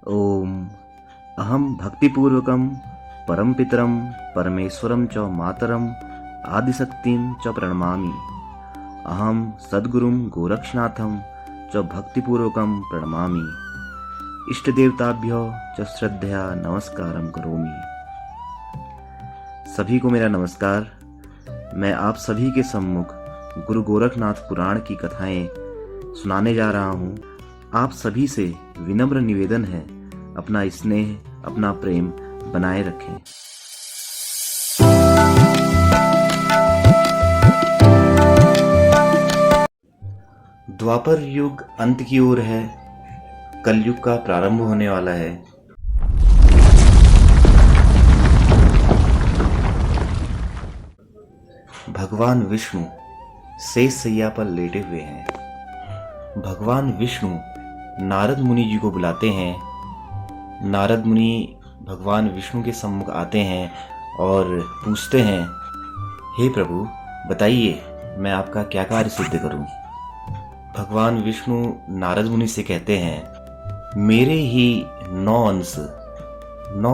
ॐ अहं भक्तिपूर्वकं परमपितरं परमेश्वरं च मातरम् आदिशक्तिं च प्रणमामि। अहं सद्गुरुं गोरक्षनाथं च भक्तिपूर्वकं प्रणमामि। इष्टदेवताभ्यो च श्रद्धया नमस्कारं करोमि। सभी को मेरा नमस्कार। मैं आप सभी के सम्मुख गुरु गोरखनाथ पुराण की कथाएं सुनाने जा रहा हूँ। आप सभी से विनम्र निवेदन है, अपना स्नेह, अपना प्रेम बनाए रखें। द्वापर युग अंत की ओर है, कलयुग का प्रारंभ होने वाला है। भगवान विष्णु शेष सैया पर लेटे हुए हैं। भगवान विष्णु नारद मुनि जी को बुलाते हैं। नारद मुनि भगवान विष्णु के सम्मुख आते हैं और पूछते हैं, हे प्रभु बताइए, मैं आपका क्या कार्य सिद्ध करूं। भगवान विष्णु नारद मुनि से कहते हैं, मेरे ही 9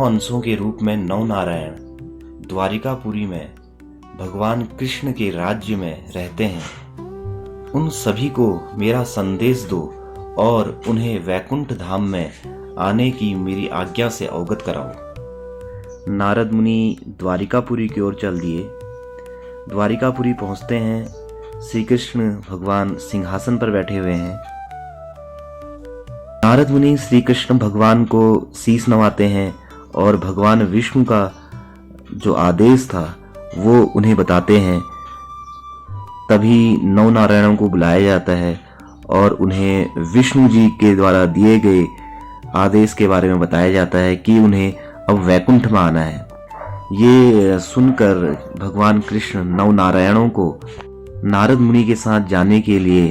अंशों के रूप में 9 नारायण द्वारिकापुरी में भगवान कृष्ण के राज्य में रहते हैं। उन सभी को मेरा संदेश दो और उन्हें वैकुंठ धाम में आने की मेरी आज्ञा से अवगत कराओ। नारद मुनि द्वारिकापुरी की ओर चल दिए। द्वारिकापुरी पहुंचते हैं। श्री कृष्ण भगवान सिंहासन पर बैठे हुए हैं। नारद मुनि श्री कृष्ण भगवान को शीश नवाते हैं और भगवान विष्णु का जो आदेश था वो उन्हें बताते हैं। तभी 9 नारायणों को बुलाया जाता है और उन्हें विष्णु जी के द्वारा दिए गए आदेश के बारे में बताया जाता है कि उन्हें अब वैकुंठ में आना है। ये सुनकर भगवान कृष्ण 9 नारायणों को नारद मुनि के साथ जाने के लिए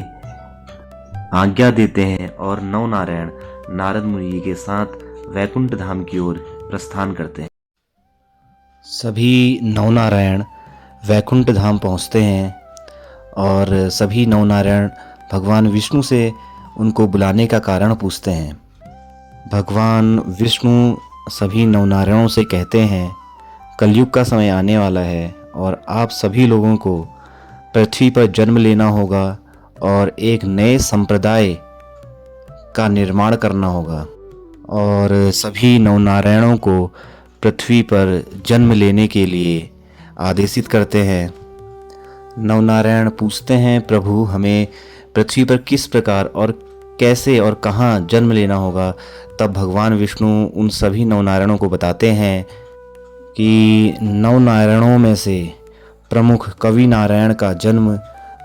आज्ञा देते हैं और 9 नारायण नारद मुनि जी के साथ वैकुंठ धाम की ओर प्रस्थान करते हैं। सभी 9 नारायण वैकुंठ धाम पहुंचते हैं और सभी 9 नारायण भगवान विष्णु से उनको बुलाने का कारण पूछते हैं। भगवान विष्णु सभी 9 नारायणों से कहते हैं, कलयुग का समय आने वाला है और आप सभी लोगों को पृथ्वी पर जन्म लेना होगा और एक नए संप्रदाय का निर्माण करना होगा। और सभी 9 नारायणों को पृथ्वी पर जन्म लेने के लिए आदेशित करते हैं। 9 नारायण पूछते हैं, प्रभु हमें पृथ्वी पर किस प्रकार और कैसे और कहाँ जन्म लेना होगा। तब भगवान विष्णु उन सभी 9 नारायणों को बताते हैं कि 9 नारायणों में से प्रमुख कवि नारायण का जन्म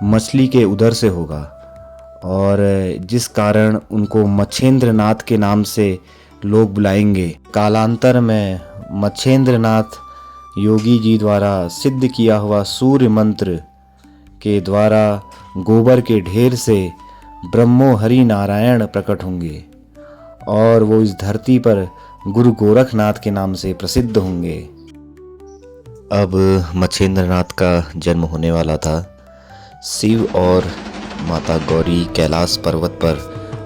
मछली के उदर से होगा और जिस कारण उनको मच्छेंद्रनाथ के नाम से लोग बुलाएंगे। कालांतर में मच्छेंद्रनाथ योगी जी द्वारा सिद्ध किया हुआ सूर्य मंत्र के द्वारा गोबर के ढेर से ब्रह्मो हरि नारायण प्रकट होंगे और वो इस धरती पर गुरु गोरखनाथ के नाम से प्रसिद्ध होंगे। अब मच्छेंद्रनाथ का जन्म होने वाला था। शिव और माता गौरी कैलाश पर्वत पर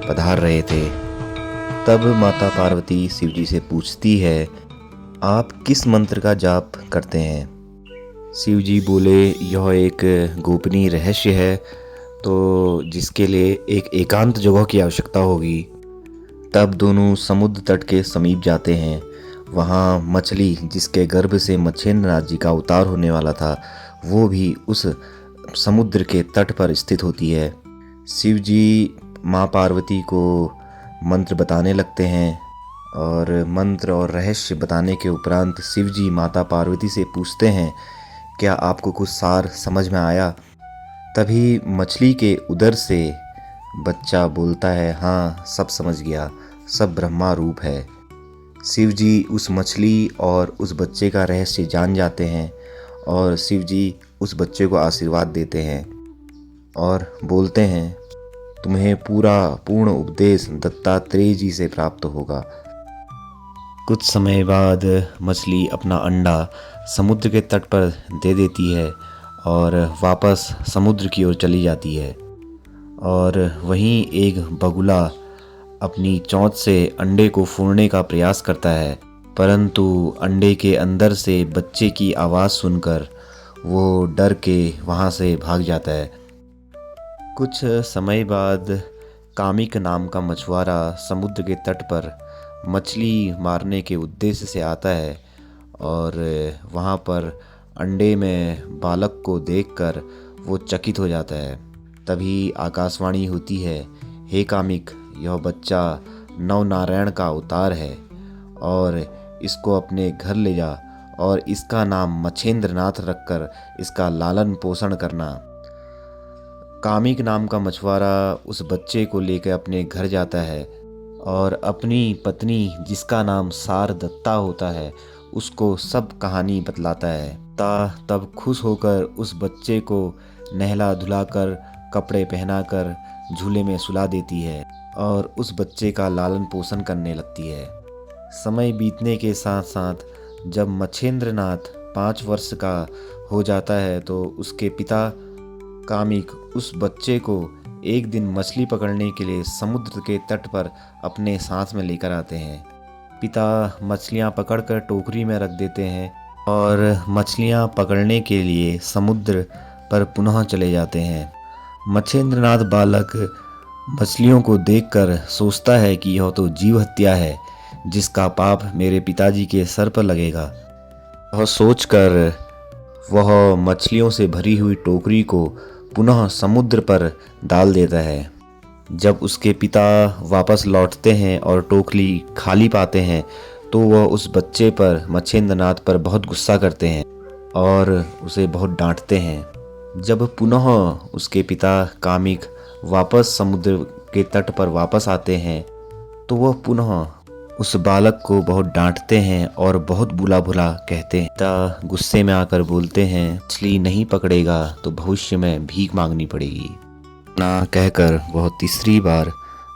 पधार रहे थे। तब माता पार्वती शिव जी से पूछती है, आप किस मंत्र का जाप करते हैं। शिव जी बोले, यह एक गोपनीय रहस्य है, तो जिसके लिए एक एकांत जगह की आवश्यकता होगी। तब दोनों समुद्र तट के समीप जाते हैं। वहाँ मछली, जिसके गर्भ से मच्छेंद्रनाथ जी का अवतार होने वाला था, वो भी उस समुद्र के तट पर स्थित होती है। शिव जी माँ पार्वती को मंत्र बताने लगते हैं और मंत्र और रहस्य बताने के उपरांत शिव जी माता पार्वती से पूछते हैं, क्या आपको कुछ सार समझ में आया। तभी मछली के उदर से बच्चा बोलता है, हाँ सब समझ गया, सब ब्रह्मा रूप है। शिव जी उस मछली और उस बच्चे का रहस्य जान जाते हैं और शिव जी उस बच्चे को आशीर्वाद देते हैं और बोलते हैं, तुम्हें पूर्ण उपदेश दत्तात्रेय जी से प्राप्त होगा। कुछ समय बाद मछली अपना अंडा समुद्र के तट पर दे देती है और वापस समुद्र की ओर चली जाती है और वहीं एक बगुला अपनी चोंच से अंडे को फोड़ने का प्रयास करता है, परंतु अंडे के अंदर से बच्चे की आवाज़ सुनकर वो डर के वहाँ से भाग जाता है। कुछ समय बाद कामिक नाम का मछुआरा समुद्र के तट पर मछली मारने के उद्देश्य से आता है और वहाँ पर अंडे में बालक को देखकर वो चकित हो जाता है। तभी आकाशवाणी होती है, हे कामिक, यह बच्चा नवनारायण का अवतार है और इसको अपने घर ले जा और इसका नाम मच्छेंद्रनाथ रखकर इसका लालन पोषण करना। कामिक नाम का मछुआरा उस बच्चे को लेकर अपने घर जाता है और अपनी पत्नी, जिसका नाम सार दत्ता होता है, उसको सब कहानी बतलाता है। तब खुश होकर उस बच्चे को नहला धुलाकर, कपड़े पहनाकर झूले में सुला देती है और उस बच्चे का लालन पोषण करने लगती है। समय बीतने के साथ साथ जब मच्छेंद्रनाथ 5 वर्ष का हो जाता है तो उसके पिता कामिक उस बच्चे को एक दिन मछली पकड़ने के लिए समुद्र के तट पर अपने साथ में लेकर आते हैं। पिता मछलियां पकड़कर टोकरी में रख देते हैं और मछलियां पकड़ने के लिए समुद्र पर पुनः चले जाते हैं। मच्छेंद्रनाथ बालक मछलियों को देखकर सोचता है कि यह तो जीव हत्या है, जिसका पाप मेरे पिताजी के सर पर लगेगा। वह सोचकर वह मछलियों से भरी हुई टोकरी को पुनः समुद्र पर डाल देता है। जब उसके पिता वापस लौटते हैं और टोकरी खाली पाते हैं तो वह उस बच्चे पर, मच्छेंद्रनाथ पर बहुत गुस्सा करते हैं और उसे बहुत डांटते हैं। जब पुनः उसके पिता कामिक वापस समुद्र के तट पर वापस आते हैं तो वह पुनः उस बालक को बहुत डांटते हैं और बहुत बुला भुला कहते हैं। पिता गुस्से में आकर बोलते हैं, मछली नहीं पकड़ेगा तो भविष्य में भीख मांगनी पड़ेगी। ना कहकर वह तीसरी बार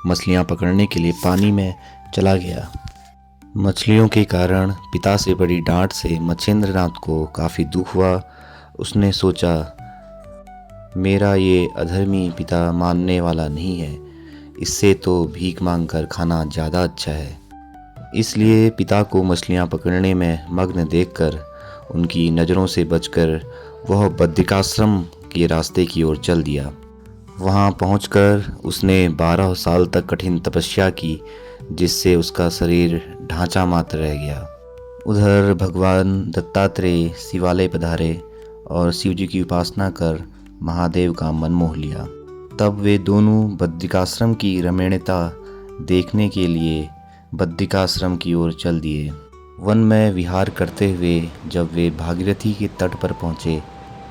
मछलियां पकड़ने के लिए पानी में चला गया। मछलियों के कारण पिता से बड़ी डांट से मच्छेंद्रनाथ को काफ़ी दुख हुआ। उसने सोचा, मेरा ये अधर्मी पिता मानने वाला नहीं है, इससे तो भीख मांग कर खाना ज़्यादा अच्छा है। इसलिए पिता को मछलियां पकड़ने में मग्न देखकर उनकी नज़रों से बचकर वह बद्रिकाश्रम के रास्ते की ओर चल दिया। वहां पहुंचकर उसने 12 साल तक कठिन तपस्या की, जिससे उसका शरीर ढांचा मात्र रह गया। उधर भगवान दत्तात्रेय शिवालय पधारे और शिव जी की उपासना कर महादेव का मन मोह लिया। तब वे दोनों बद्रिकाश्रम की रमणीयता देखने के लिए बद्रिकाश्रम की ओर चल दिए। वन में विहार करते हुए जब वे भागीरथी के तट पर पहुँचे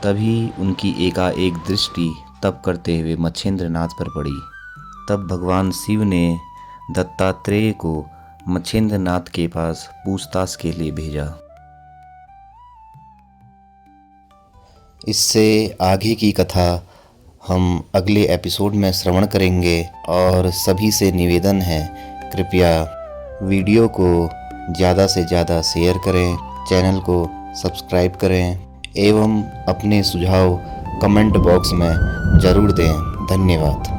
तभी उनकी एकाएक दृष्टि तप करते हुए मच्छेंद्रनाथ पर पड़ी। तब भगवान शिव ने दत्तात्रेय को मच्छेंद्रनाथ के पास पूछताछ के लिए भेजा। इससे आगे की कथा हम अगले एपिसोड में श्रवण करेंगे और सभी से निवेदन है, कृपया वीडियो को ज़्यादा से ज़्यादा शेयर करें, चैनल को सब्सक्राइब करें एवं अपने सुझाव कमेंट बॉक्स में ज़रूर दें। धन्यवाद।